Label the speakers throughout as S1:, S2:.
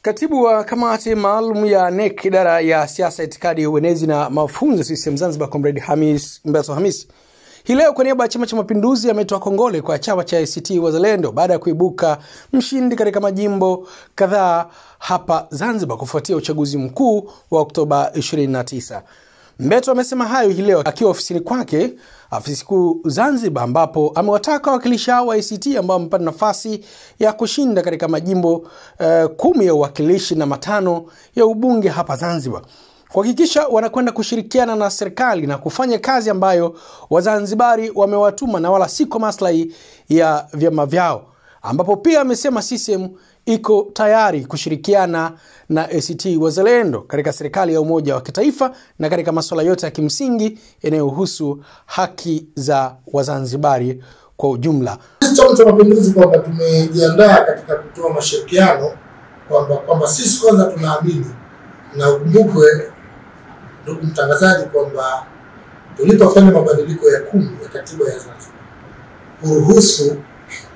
S1: Katibu wa kamati maalum ya NEC idara ya siasa, itikadi, uenezi na mafunzo CCM Zanzibar, Comrade Mbeto Hamis, hii leo kwa niaba ya Chama cha Mapinduzi ametoa kongole kwa chama cha ACT Wazalendo baada ya kuibuka mshindi katika majimbo kadhaa hapa Zanzibar kufuatia uchaguzi mkuu wa Oktoba 29. Mbeto amesema hayo hii leo akiwa ofisini kwake afisi kuu Zanzibar, ambapo amewataka wawakilishi hao wa ACT ambao wamepata nafasi ya kushinda katika majimbo 10 ya uwakilishi na 5 ya ubunge hapa Zanzibar kuhakikisha wanakwenda kushirikiana na serikali na kufanya kazi ambayo Wazanzibari wamewatuma na wala si kwa maslahi ya vyama vyao, ambapo pia amesema CCM iko tayari kushirikiana na ACT Wazalendo katika serikali ya umoja wa kitaifa na katika masuala yote ya kimsingi yanayohusu haki za Wazanzibari kwa ujumla.
S2: Chama cha Mapinduzi kwamba tumejiandaa katika kutoa mashirikiano kwamba sisi kwanza tunaamini, na ukumbukwe ndugu mtangazaji kwamba tulipofanya mabadiliko ya 10 ya katiba ya Zanzibar kuruhusu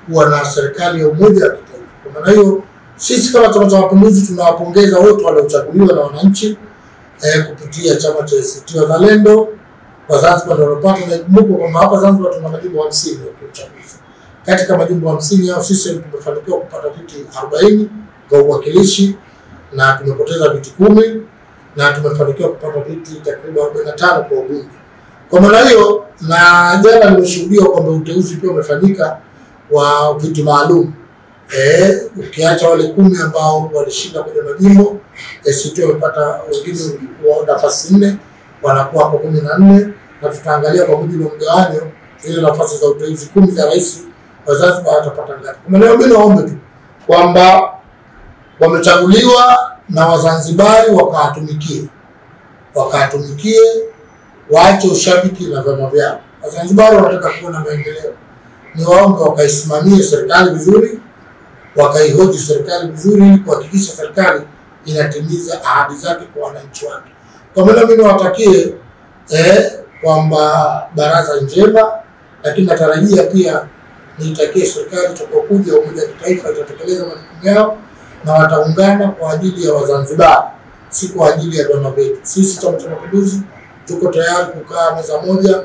S2: kuwa na serikali ya umoja wa kitaifa. Kwa maana hiyo sisi kama Chama cha Mapinduzi tunawapongeza wote waliochaguliwa na wananchi kupitia chama cha ACT Wazalendo wa Zanzibar walipata, na kumbuka kwamba hapa Zanzibar tuna majimbo 50 ya uchaguzi. Katika majimbo 50 hao sisi tumefanikiwa kupata viti 40 kwa uwakilishi na tumepoteza viti 10 na tumefanikiwa kupata viti takriban 45 kwa ubunge. Kwa maana hiyo, na jana nimeshuhudia kwamba uteuzi pia umefanyika wa viti maalum. Ukiacha wale 10 ambao walishinda kwenye majimbo, ACT wamepata wengine wa nafasi 4, wanakuwa kwa 14, na tutaangalia kwa mujibu wa mgawanyo zile nafasi za uteuzi 10 za rais wa Zanzibar atapata ngapi. Kwa maana mimi naomba tu kwamba wamechaguliwa na Wazanzibari wakatumikie, waache ushabiki na vyama vyao. Wazanzibari wanataka kuona maendeleo, ni waombe wakaisimamie serikali vizuri, wakaihoji serikali vizuri ili kuhakikisha serikali inatimiza ahadi zake kwa wananchi wake. Kwa maana mimi nawatakie kwamba baraza njema, lakini natarajia pia niitakie serikali itakayokuja umoja wa kitaifa itatekeleza majukumu yao na wataungana kwa ajili ya Wazanzibari, si kwa ajili ya vyama vyetu. Sisi Chama cha Mapinduzi tuko tayari kukaa meza moja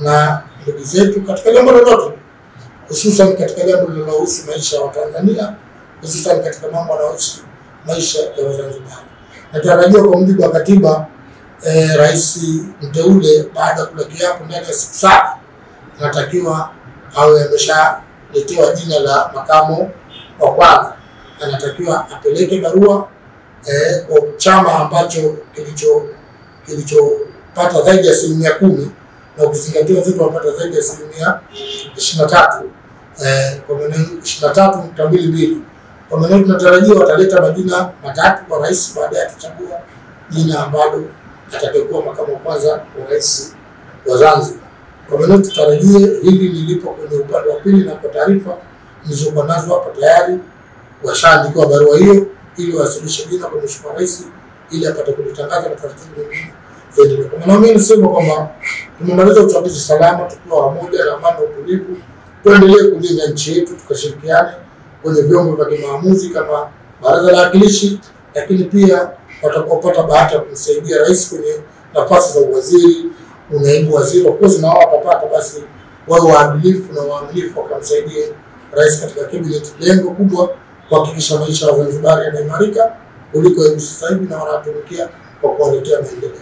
S2: na ndugu zetu katika jambo lolote, hususan katika jambo linalohusu maisha ya Watanzania, hususan katika mambo yanayohusu maisha ya Wazanzibari. Natarajia kwa mujibu wa katiba rais mteule baada ya kula kiapo ndani ya siku 7 anatakiwa awe ameshaletewa jina la makamo wa kwanza. Anatakiwa apeleke barua kwa chama ambacho kilichopata zaidi ya 10%, na ukizingatia wenzetu wapata zaidi ya 23%, kwa maana 23.22. Kwa maana tunatarajia wataleta majina matatu kwa rais baada ya kuchagua jina ambalo atakayekuwa makamu wa kwanza wa rais wa Zanzibar. Kwa maana tutarajie hili lilipo kwenye upande wa pili, na kwa taarifa nilizokuwa nazo hapa tayari washaandikiwa barua hiyo ili wasilishe jina kwa Mheshimiwa Rais ili apate kulitangaza na taratibu nyingine zaidi. Kwa maana mimi nasema kwamba tumemaliza uchaguzi salama tukiwa pamoja na amani na utulivu. Tuendelee kujenga nchi yetu, tukashirikiane kwenye vyombo vya maamuzi kama baraza la wawakilishi, lakini pia watakapopata bahati ya kumsaidia rais kwenye nafasi za uwaziri, naibu waziri, of course na wao watapata, basi wao waadilifu na waaminifu wakamsaidie rais katika cabinet. Lengo kubwa kuhakikisha maisha ya Wazanzibari yanaimarika kuliko hivi sasa hivi, na wanatumikia kwa kuwaletea maendeleo.